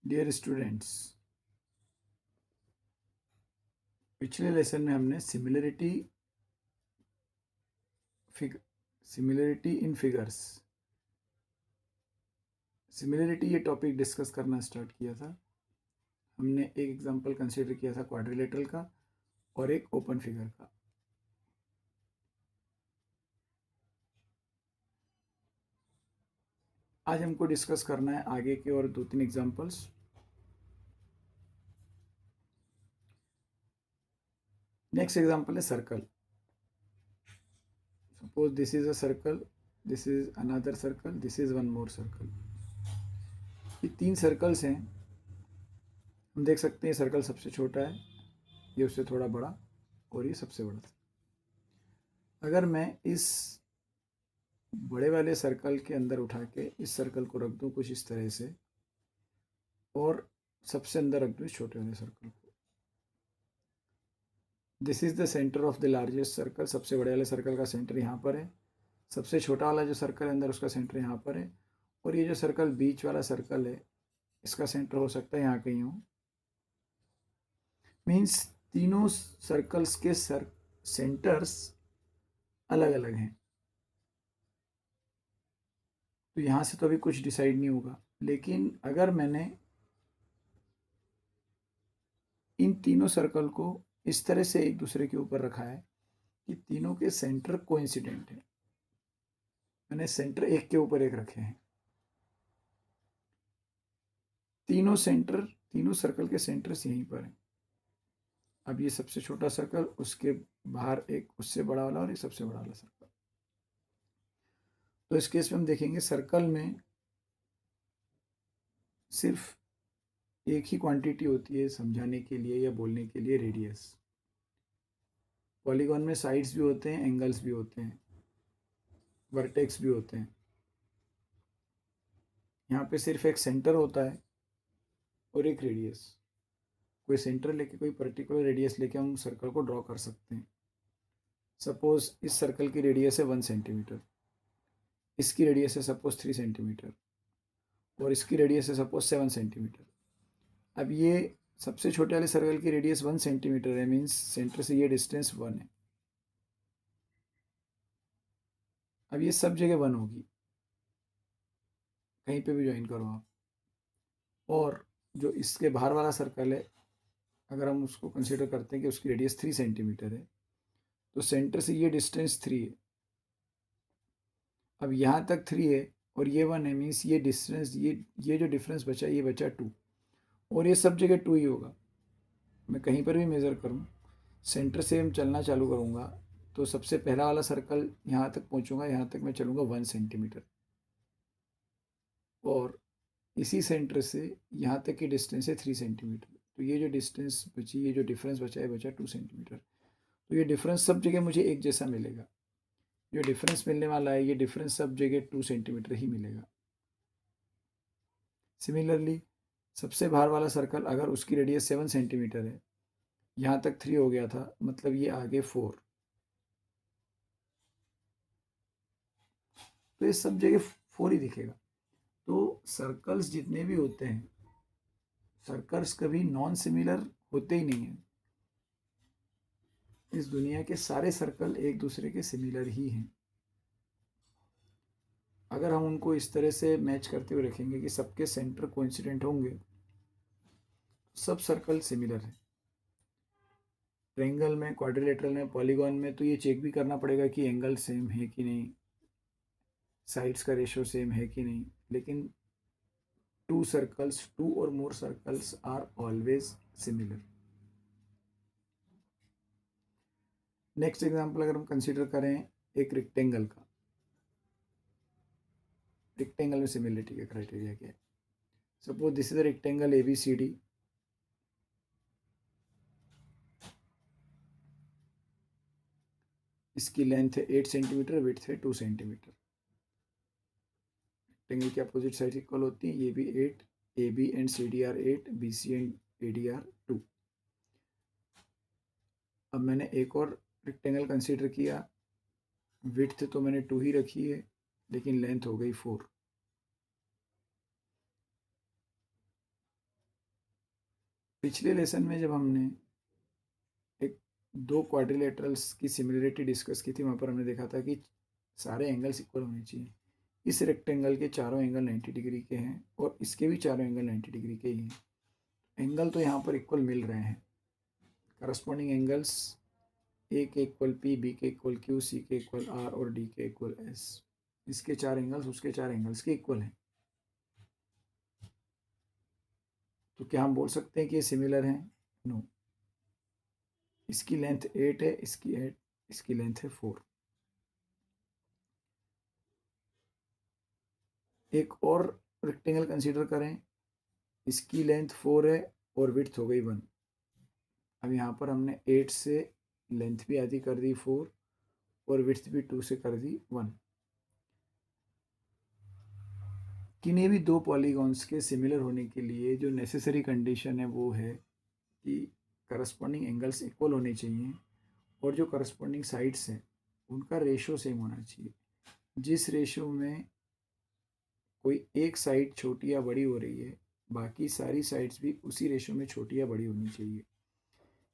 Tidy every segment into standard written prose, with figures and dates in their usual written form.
Dear students, पिछले lesson में हमने सिमिलरिटी इन फिगर्स सिमिलरिटी ये टॉपिक डिस्कस करना स्टार्ट किया था। हमने एक एग्जांपल कंसीडर किया था क्वाड्रिलेटरल का और एक ओपन फिगर का। आज हमको डिस्कस करना है आगे के और 2-3 एग्जांपल्स। नेक्स्ट एग्जांपल है circle. Suppose this is a circle, this is another circle, this is one more circle. ये 3 सर्कल्स हैं। हम देख सकते हैं सर्कल सबसे छोटा है, ये उससे थोड़ा बड़ा, और ये सबसे बड़ा। अगर मैं इस बड़े वाले सर्कल के अंदर उठा के इस सर्कल को रख दूं कुछ इस तरह से, और सबसे अंदर रख दूं इस छोटे वाले सर्कल को। This is the centre of the largest circle. सबसे बड़े वाले सर्कल का सेंटर यहाँ पर है, सबसे छोटा वाला जो सर्कल है अंदर उसका सेंटर यहाँ पर है, और ये जो सर्कल बीच वाला सर्कल है इसका सेंटर हो सकता है यहाँ कहीं हो। मीन्स तीनों सर्कल्स के सेंटर्स अलग अलग हैं। तो यहाँ से तो अभी कुछ डिसाइड नहीं होगा, लेकिन अगर मैंने इन तीनों सर्कल को इस तरह से एक दूसरे के ऊपर रखा है कि तीनों के सेंटर कोइंसिडेंट है, मैंने सेंटर एक के ऊपर एक रखे हैं। तीनों सर्कल के सेंटर्स यहीं पर हैं। अब ये सबसे छोटा सर्कल, उसके बाहर एक उससे बड़ा वाला और एक सबसे बड़ा वाला सर्कल। तो इस केस में हम देखेंगे सर्कल में सिर्फ एक ही क्वांटिटी होती है समझाने के लिए या बोलने के लिए, रेडियस। पॉलीगॉन में साइड्स भी होते हैं, एंगल्स भी होते हैं, वर्टेक्स भी होते हैं। यहाँ पे सिर्फ एक सेंटर होता है और एक रेडियस। कोई सेंटर लेके कोई पर्टिकुलर रेडियस लेके हम सर्कल को ड्रॉ कर सकते हैं। सपोज इस सर्कल की रेडियस है 1 सेंटीमीटर, इसकी रेडियस है सपोज 3 सेंटीमीटर, और इसकी रेडियस है सपोज 7 सेंटीमीटर। अब ये सबसे छोटे वाले सर्कल की रेडियस 1 सेंटीमीटर है, मीन्स सेंटर से ये डिस्टेंस 1 है। अब ये सब जगह 1 होगी, कहीं पे भी ज्वाइन करो आप। और जो इसके बाहर वाला सर्कल है, अगर हम उसको कंसिडर करते हैं कि उसकी रेडियस 3 सेंटीमीटर है, तो सेंटर से ये डिस्टेंस 3 है। अब यहाँ तक 3 है और ये 1 है, मीन्स ये डिस्टेंस, ये जो डिफरेंस बचा ये बचा 2, और ये सब जगह 2 ही होगा। मैं कहीं पर भी मेज़र करूँ, सेंटर से हम चलना चालू करूँगा तो सबसे पहला वाला सर्कल यहाँ तक पहुँचूँगा, यहाँ तक मैं चलूँगा 1 सेंटीमीटर, और इसी सेंटर से यहाँ तक की डिस्टेंस है 3 सेंटीमीटर। तो ये जो डिस्टेंस बची, ये जो डिफरेंस बचा है, बचा 2 सेंटीमीटर। तो ये डिफरेंस सब जगह मुझे एक जैसा मिलेगा। जो डिफरेंस मिलने वाला है, ये डिफरेंस सब जगह 2 सेंटीमीटर ही मिलेगा। सिमिलरली सबसे बाहर वाला सर्कल, अगर उसकी रेडियस 7 सेंटीमीटर है, यहाँ तक 3 हो गया था, मतलब ये आगे 4, तो ये सब जगह 4 ही दिखेगा। तो सर्कल्स जितने भी होते हैं, सर्कल्स कभी नॉन सिमिलर होते ही नहीं हैं। इस दुनिया के सारे सर्कल एक दूसरे के सिमिलर ही हैं। अगर हम उनको इस तरह से मैच करते हुए रखेंगे कि सबके सेंटर कोइंसिडेंट होंगे, सब सर्कल सिमिलर है। ट्रायंगल में, क्वाड्रिलेटरल में, पॉलीगॉन में तो ये चेक भी करना पड़ेगा कि एंगल सेम है कि नहीं, साइड्स का रेशो सेम है कि नहीं, लेकिन टू और more circles are always similar. Next example अगर हम कंसीडर करें एक रेक्टेंगल का, रेक्टेंगल में सिमिलरिटी का क्राइटेरिया क्या है। Suppose this is a rectangle ABCD, इसकी लेंथ है 8 सेंटीमीटर, विड्थ है 2 सेंटीमीटर। रेक्टेंगल की अपोजिट साइड इक्वल होती है, ये भी 8, AB and CD are 8, BC and AD are 2। अब मैंने एक और रेक्टेंगल कंसीडर किया, विड्थ तो मैंने 2 ही रखी है, लेकिन लेंथ हो गई 4। पिछले लेसन में जब हमने एक दो क्वाड्रिलेटरल्स की सिमिलरिटी डिस्कस की थी, वहाँ पर हमने देखा था कि सारे एंगल्स इक्वल होने चाहिए। इस रेक्टेंगल के चारों एंगल 90 डिग्री के हैं और इसके भी चारों एंगल 90 डिग्री के ही हैं। एंगल तो यहाँ पर इक्वल मिल रहे हैं। करस्पॉन्डिंग एंगल्स ए के इक्वल पी, बी के इक्वल क्यू, सी के इक्वल आर और डी के इक्वल एस। इसके चार एंगल्स उसके चार एंगल्स के इक्वल हैं। तो क्या हम बोल सकते हैं कि ये सिमिलर हैं? नो। इसकी लेंथ 8 है, इसकी लेंथ है 4। एक और रेक्टेंगल कंसीडर करें, इसकी लेंथ 4 है और विड्थ हो गई 1। अब यहाँ पर हमने 8 से लेंथ भी आधी कर दी 4 और विड्थ भी 2 से कर दी 1। किन्हीं भी दो पॉलीगॉन्स के सिमिलर होने के लिए जो नेसेसरी कंडीशन है वो है कि करस्पॉन्डिंग एंगल्स इक्वल होने चाहिए और जो करस्पॉन्डिंग साइड्स हैं उनका रेशो सेम होना चाहिए। जिस रेशो में कोई एक साइड छोटी या बड़ी हो रही है, बाकी सारी साइड्स भी उसी रेशो में छोटी या बड़ी होनी चाहिए।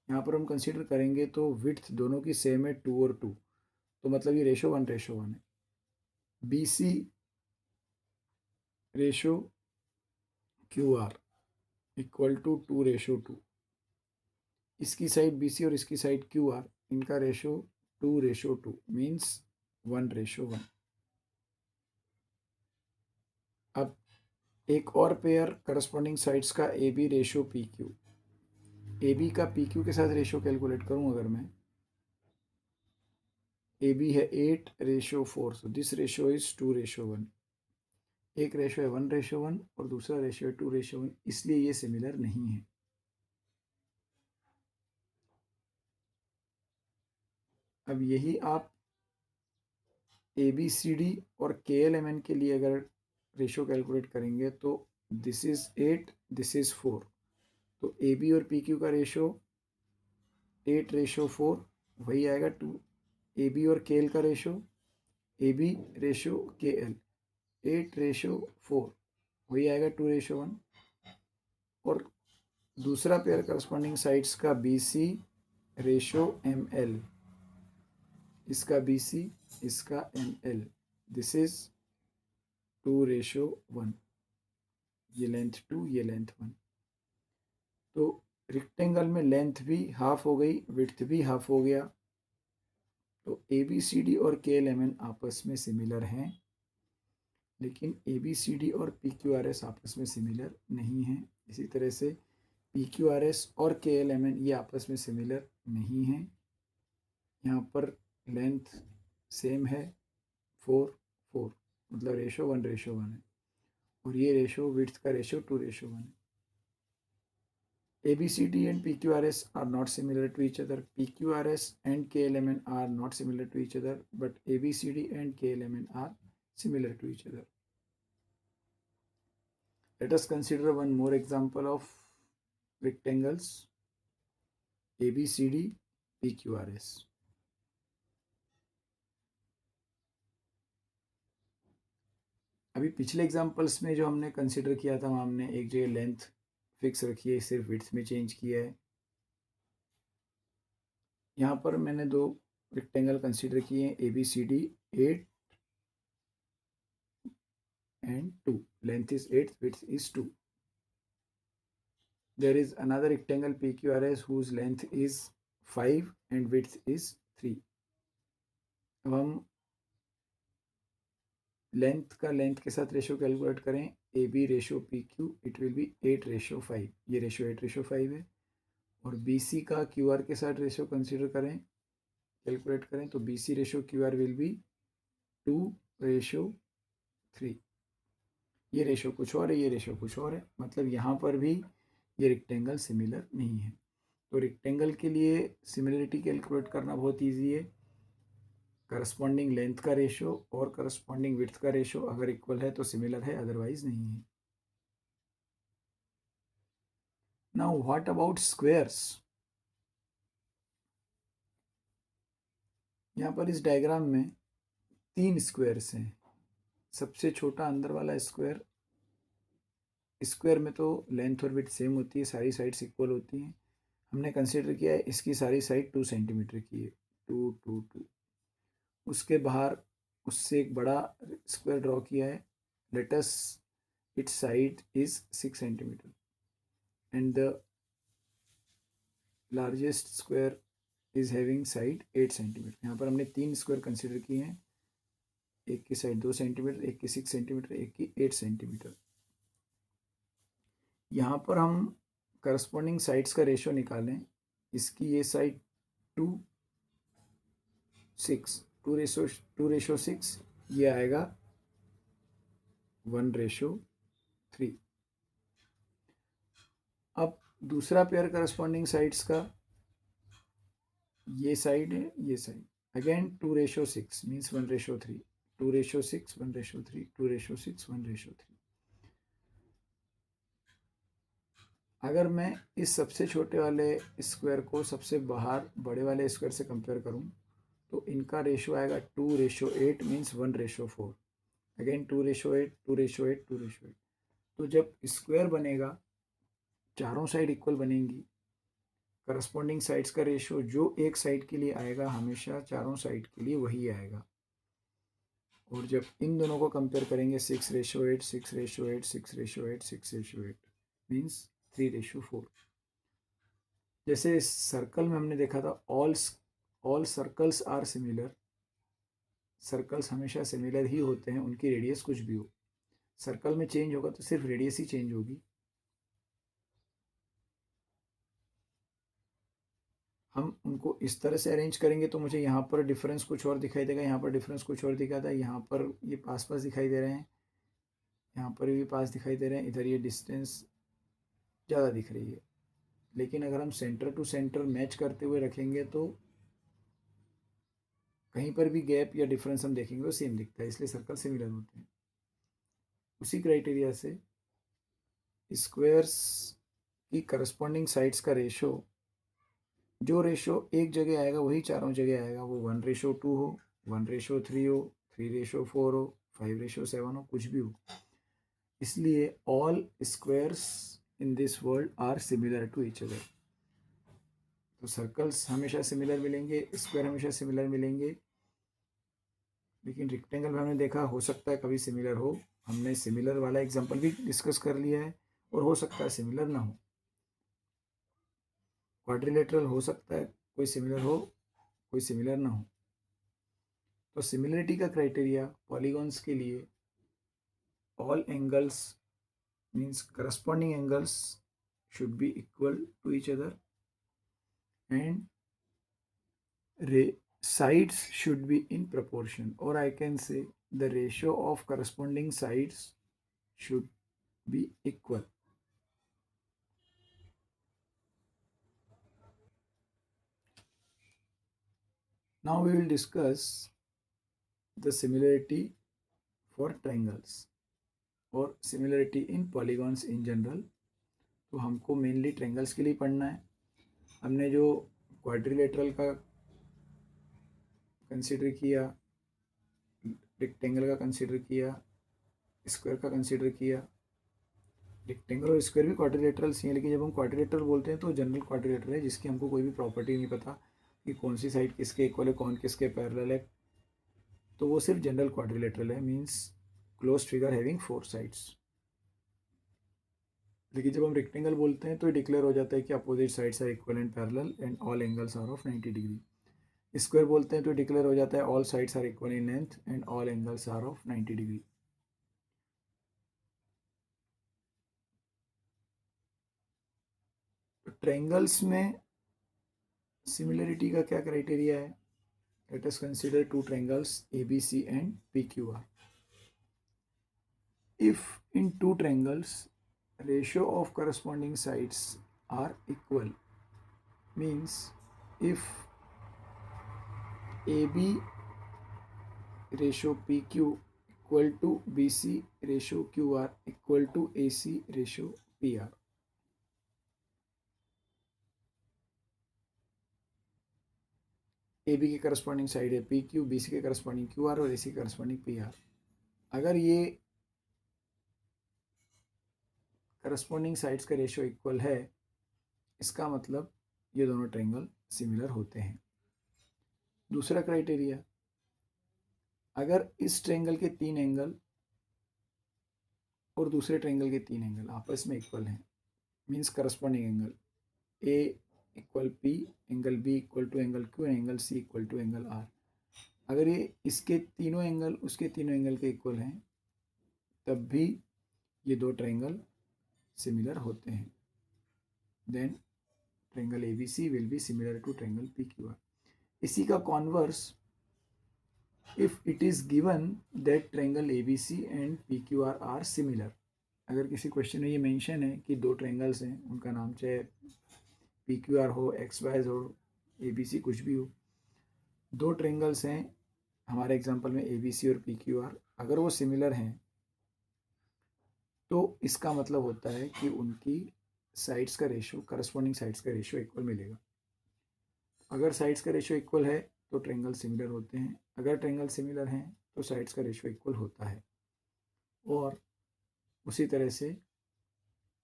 यहाँ पर हम कंसीडर करेंगे तो विड्थ दोनों की सेम है 2 और 2, तो मतलब ये रेशो 1:1 है। B C ratio Q R equal to 2:2। इसकी साइड बी सी और इसकी साइड क्यू आर, इनका रेशो 2:2 मीन्स 1:1। अब एक और पेयर करस्पॉन्डिंग साइड्स का A B ratio P Q. A B का पी क्यू के साथ रेशो कैलकुलेट करूँ अगर मैं, ए बी है 8:4, so दिस रेशो इज 2:1। एक रेशो है 1:1 और दूसरा रेशो है 2:1, इसलिए ये सिमिलर नहीं है। अब यही आप ए बी सी डी और के एल एम एन के लिए अगर रेशो कैलकुलेट करेंगे तो दिस इज 8, दिस इज 4, तो ए बी और पी क्यू का रेशो 8:4 वही आएगा 2। ए बी और के एल का ratio, A B ratio K L 8:4 वही आएगा 2:1। और दूसरा पेयर करस्पॉन्डिंग साइड्स का B C ratio M L, इसका बी सी, इसका एम एल, दिस इज 2:1। ये लेंथ 2, ये लेंथ 1। तो रेक्टेंगल में लेंथ भी हाफ हो गई, विड्थ भी हाफ हो गया। तो ए बी सी डी और के एल एम एन आपस में सिमिलर हैं, लेकिन ए बी सी डी और पी क्यू आर एस आपस में सिमिलर नहीं हैं। इसी तरह से पी क्यू आर एस और के एल एम एन ये आपस में सिमिलर नहीं हैं। यहाँ पर लेंथ सेम है 4:4, मतलब रेशो 1:1 है, और ये रेशो विड्थ का रेशो 2:1 है। ABCD and PQRS are not similar to each other. PQRS and KLMN are not similar to each other, but ABCD and KLMN are similar to each other. Let us consider one more example of rectangles ABCD PQRS. अभी पिछले examples में जो हमने consider किया था वहाँ हमने एक जगह लेंथ फिक्स रखी है, सिर्फ विड्थ में चेंज किया है। यहाँ पर मैंने दो रेक्टेंगल कंसिडर किए हैं, ABCD 8 and 2. Length is 8, width is 2. There is another rectangle PQRS whose length is 5 and width is 3. अब हम लेंथ का लेंथ के साथ रेशो कैलकुलेट करें, A B ratio P Q, it will be 8:5। ये ratio 8:5 है। और बी सी का क्यू आर के साथ रेशो कंसिडर करें, कैलकुलेट करें, तो B C ratio Q R will be 2:3। ये रेशो कुछ और है, ये रेशो कुछ और है, मतलब यहाँ पर भी ये रेक्टेंगल सिमिलर नहीं है। तो रेक्टेंगल के लिए सिमिलरिटी कैलकुलेट करना बहुत ईजी है। करस्पॉन्डिंग लेंथ का रेशो और करस्पॉन्डिंग विड्थ का रेशो अगर इक्वल है तो सिमिलर है, अदरवाइज नहीं है। Now what about squares? यहाँ पर इस डायग्राम में 3 स्क्वायर्स हैं। सबसे छोटा अंदर वाला स्क्वायर स्क्वायर में तो लेंथ और विड्थ सेम होती है, सारी साइड्स इक्वल होती हैं। हमने कंसिडर किया है इसकी सारी साइड 2 सेंटीमीटर की है, 2 2 2। उसके बाहर उससे एक बड़ा स्क्वायर ड्रॉ किया है, let us it's side is 6 centimetre and the largest square is having side 8 centimetre. यहाँ पर हमने 3 स्क्वायर कंसिडर किए हैं, एक की साइड 2 सेंटीमीटर, एक की 6 सेंटीमीटर, एक की 8 सेंटीमीटर। यहाँ पर हम करस्पॉन्डिंग साइड्स का रेशो निकालें। इसकी ये साइड 2 6, 2:6, ये आएगा 1:3। अब दूसरा पेयर करस्पॉन्डिंग साइड्स का, ये साइड है, ये साइड, अगेन 2:6 मीन्स 1:3, 2:6 1:3, 2:6 1:3। अगर मैं इस सबसे छोटे वाले स्क्वायर को सबसे बाहर बड़े वाले स्क्वायर से कंपेयर करूं तो इनका रेशो आएगा 2:8 मीन्स 1:4, अगेन 2:8, 2:8, 2:8। तो जब स्क्वायर बनेगा, चारों साइड इक्वल बनेंगी, करस्पॉन्डिंग साइड्स का रेशो जो एक साइड के लिए आएगा हमेशा चारों साइड के लिए वही आएगा। और जब इन दोनों को कंपेयर करेंगे 6:8, 6:8, 6:8, 6:8 मीन्स 3:4। जैसे इस सर्कल में हमने देखा था all circles are similar, circles हमेशा सिमिलर ही होते हैं, उनकी रेडियस कुछ भी हो। सर्कल में चेंज होगा तो सिर्फ रेडियस ही चेंज होगी। हम उनको इस तरह से अरेंज करेंगे तो मुझे यहाँ पर डिफरेंस कुछ और दिखाई देगा, यहाँ पर डिफरेंस कुछ और दिखाता है, यहाँ पर ये पास पास दिखाई दे रहे हैं, यहाँ पर भी पास दिखाई दे रहे हैं, इधर ये डिस्टेंस ज़्यादा दिख रही है। लेकिन अगर हम सेंटर टू सेंटर मैच करते हुए रखेंगे तो कहीं पर भी गैप या डिफरेंस हम देखेंगे तो सेम दिखता है, इसलिए सर्कल सिमिलर होते हैं। उसी क्राइटेरिया से स्क्वायर्स की करस्पॉन्डिंग साइड्स का रेशो, जो रेशो एक जगह आएगा वही चारों जगह आएगा, वो 1:2 हो, 1:3 हो, 3:4 हो, 5:7 हो, कुछ भी हो। इसलिए all squares in this world are similar to each other. तो सर्कल्स हमेशा सिमिलर मिलेंगे, स्क्वायर हमेशा सिमिलर मिलेंगे, लेकिन रेक्टेंगल में हमने देखा हो सकता है कभी सिमिलर हो। हमने सिमिलर वाला एग्जांपल भी डिस्कस कर लिया है, और हो सकता है सिमिलर ना हो। क्वाड्रिलेटरल हो सकता है कोई सिमिलर हो, कोई सिमिलर ना हो। तो सिमिलरिटी का क्राइटेरिया पॉलीगॉन्स के लिए, all angles means corresponding angles should be equal to each other and sides should be in proportion, or I can say the ratio of corresponding sides should be equal. Now we will discuss the similarity for triangles or similarity in polygons in general. तो हमको mainly triangles के लिए पढ़ना है। हमने जो quadrilateral का consider किया, रेक्टेंगल का कंसिडर किया, स्क्वायर का कंसिडर किया। रेक्टेंगल और स्क्वायर भी क्वाड्रिलेटरल्स ही हैं, लेकिन जब हम क्वाड्रिलेटरल बोलते हैं तो जनरल क्वाड्रिलेटरल है जिसकी हमको कोई भी प्रॉपर्टी नहीं पता कि कौन सी साइड किसके इक्वल है, कौन किसके पैरेलल है, तो वो सिर्फ जनरल क्वाड्रिलेटरल है, means closed figure having 4 sides. लेकिन जब हम रेक्टेंगल बोलते हैं तो ये डिक्लेयर हो जाता है कि opposite sides are equal and parallel and all angles are of 90 degree. Square बोलते हैं तो डिक्लेयर हो जाता है all sides are equal in length and all angles are of 90 degree. तो ट्रायंगल्स में सिमिलरिटी का क्या क्राइटेरिया है? Let us consider two triangles ABC and PQR. If in two triangles ratio of corresponding sides are equal, means if AB ratio PQ equal to BC ratio QR equal to AC ratio PR. AB की corresponding side है PQ, BC के corresponding QR और AC के corresponding PR। अगर ये corresponding sides का ratio equal है, इसका मतलब ये दोनों ट्रायंगल सिमिलर होते हैं। दूसरा क्राइटेरिया, अगर इस ट्रायंगल के 3 एंगल और दूसरे ट्रायंगल के 3 एंगल आपस में इक्वल हैं, means corresponding angle A equal P, angle B equal to angle Q, angle C equal to angle R, अगर ये इसके तीनों एंगल उसके तीनों एंगल के इक्वल हैं, तब भी ये दो ट्रायंगल सिमिलर होते हैं। Then triangle A B C will be similar to triangle P Q R. इसी का converse, if it is given that triangle A B C and P Q R are similar, अगर किसी question में ये mention है कि दो triangles हैं, उनका नाम चाहे पी क्यू आर हो, एक्स वाई हो, ए बी सी कुछ भी हो, दो ट्रायंगल्स हैं हमारे एग्जांपल में ए बी सी और पी क्यू आर, अगर वो सिमिलर हैं तो इसका मतलब होता है कि उनकी साइड्स का रेशियो, करस्पॉन्डिंग साइड्स का रेशियो इक्वल मिलेगा। अगर साइड्स का रेशियो इक्वल है तो ट्रायंगल सिमिलर होते हैं, अगर ट्रायंगल सिमिलर हैं तो साइड्स का रेशियो इक्वल होता है, और उसी तरह से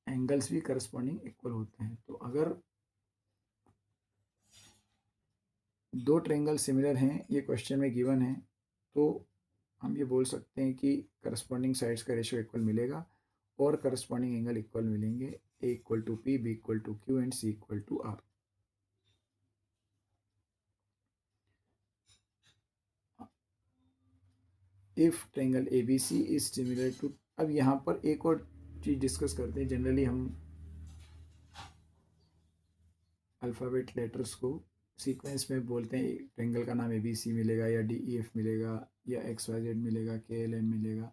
एंगल्स भी करस्पॉन्डिंग इक्वल होते हैं। तो अगर दो ट्रायंगल सिमिलर हैं, ये क्वेश्चन में गिवन है, तो हम ये बोल सकते हैं कि करस्पॉन्डिंग साइड्स का रेशियो इक्वल मिलेगा और करस्पॉन्डिंग एंगल इक्वल मिलेंगे, A equal to P, B equal to Q and C equal to R. If triangle A B C is similar to, अब यहाँ पर एक और चीज़ डिस्कस करते हैं। जनरली हम अल्फ़ाबेट लेटर्स को सीक्वेंस में बोलते हैं, ट्रायंगल का नाम ए बी सी मिलेगा या डी ई एफ मिलेगा या एक्स वाई जेड मिलेगा, के एल एम मिलेगा,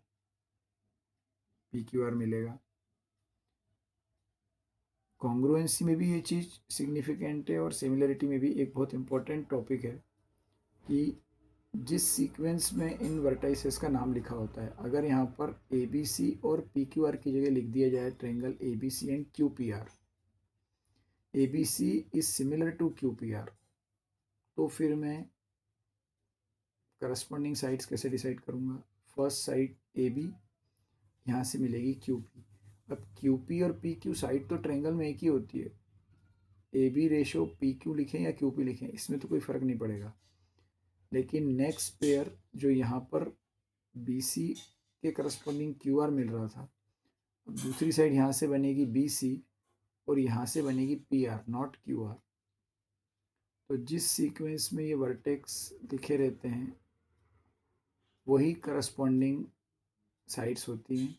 पी क्यू आर मिलेगा। कॉन्ग्रुएंसी में भी ये चीज़ सिग्निफिकेंट है और सिमिलरिटी में भी एक बहुत इंपॉर्टेंट टॉपिक है कि जिस सीक्वेंस में इन वर्टाइसेस का नाम लिखा होता है, अगर यहाँ पर ए बी सी और पी क्यू आर की जगह लिख दिया जाए triangle A B C and Q P R, A B C is similar to Q P R, तो फिर मैं करस्पॉन्डिंग साइड्स कैसे डिसाइड करूँगा? फर्स्ट साइड ए बी, यहाँ से मिलेगी क्यू पी। अब क्यू पी और पी क्यू साइड तो ट्रायंगल में एक ही होती है, A B ratio P Q लिखें या क्यू पी लिखें, इसमें तो कोई फ़र्क नहीं पड़ेगा। लेकिन नेक्स्ट पेयर जो यहाँ पर बी सी के करस्पॉन्डिंग क्यू आर मिल रहा था, अब दूसरी साइड यहाँ से बनेगी बी सी और यहाँ से बनेगी P R, not Q R. तो जिस सीक्वेंस में ये वर्टेक्स लिखे रहते हैं वही करस्पॉन्डिंग साइड्स होती हैं।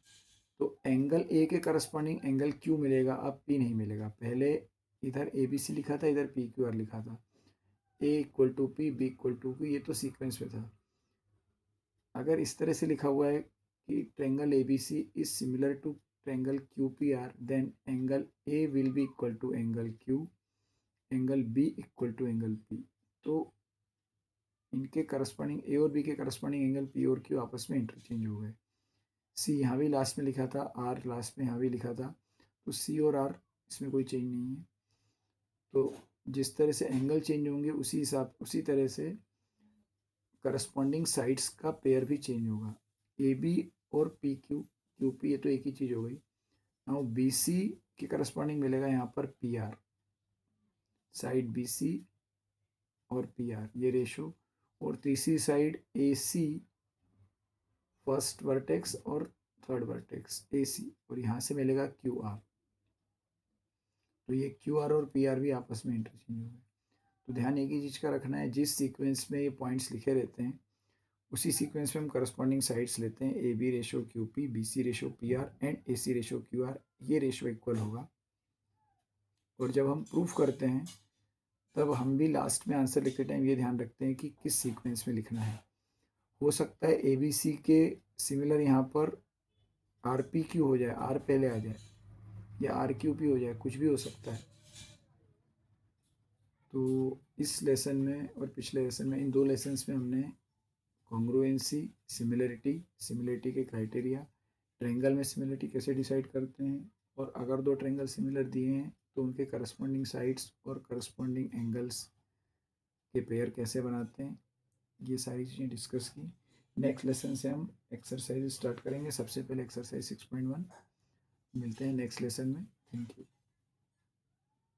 तो एंगल ए के करस्पॉन्डिंग एंगल क्यू मिलेगा, अब पी नहीं मिलेगा। पहले इधर ए बी सी लिखा था, इधर पी क्यू आर लिखा था, A equal to P, B equal to Q, ये तो सीक्वेंस में था। अगर इस तरह से लिखा हुआ है कि triangle A B C is similar to triangle Q P R, then angle A will be equal to angle Q, angle B equal to angle P. तो इनके करस्पॉन्डिंग ए और बी के करस्पॉन्डिंग एंगल पी और Q आपस में interchange हो गए। सी यहाँ भी लास्ट में लिखा था, आर लास्ट में यहाँ भी लिखा था, तो सी और आर इसमें कोई चेंज नहीं है। तो जिस तरह से एंगल चेंज होंगे उसी तरह से करस्पॉन्डिंग साइड्स का पेयर भी चेंज होगा। ए बी और पी क्यू, क्यू पी ये तो एक ही चीज़ हो गई। नाउ बी सी के करस्पॉन्डिंग मिलेगा यहाँ पर P R, side B C और पी आर ये रेशो, और तीसरी side A C, first vertex और थर्ड वर्टेक्स ए सी, और यहाँ से मिलेगा क्यू आर। तो ये क्यू आर और पी आर भी आपस में इंटरचेंज हो गए। तो ध्यान एक ही चीज़ का रखना है, जिस सीक्वेंस में ये पॉइंट्स लिखे रहते हैं उसी सीक्वेंस में हम करस्पॉन्डिंग साइड्स लेते हैं। A B ratio Q P, B C ratio P R and A C ratio Q R, ये रेशो इक्वल होगा। और जब हम प्रूफ करते हैं तब हम भी लास्ट में आंसर लिखते टाइम ये ध्यान रखते हैं कि किस सीक्वेंस में लिखना है। हो सकता है ए बी सी के सिमिलर यहाँ पर आर पी क्यू हो जाए, आर पहले आ जाए, या आर क्यू पी हो जाए, कुछ भी हो सकता है। तो इस लेसन में और पिछले लेसन में, इन दो लेसन्स में हमने कॉन्ग्रुएंसी, सिमिलरिटी के क्राइटेरिया, ट्रायंगल में सिमिलरिटी कैसे डिसाइड करते हैं, और अगर दो ट्रायंगल सिमिलर दिए हैं तो उनके करस्पॉन्डिंग साइड्स और करस्पॉन्डिंग एंगल्स के पेयर कैसे बनाते हैं, ये सारी चीज़ें डिस्कस की। नेक्स्ट लेसन से हम एक्सरसाइज स्टार्ट करेंगे। सबसे पहले एक्सरसाइज 6.1, मिलते हैं नेक्स्ट लेसन में। Thank you.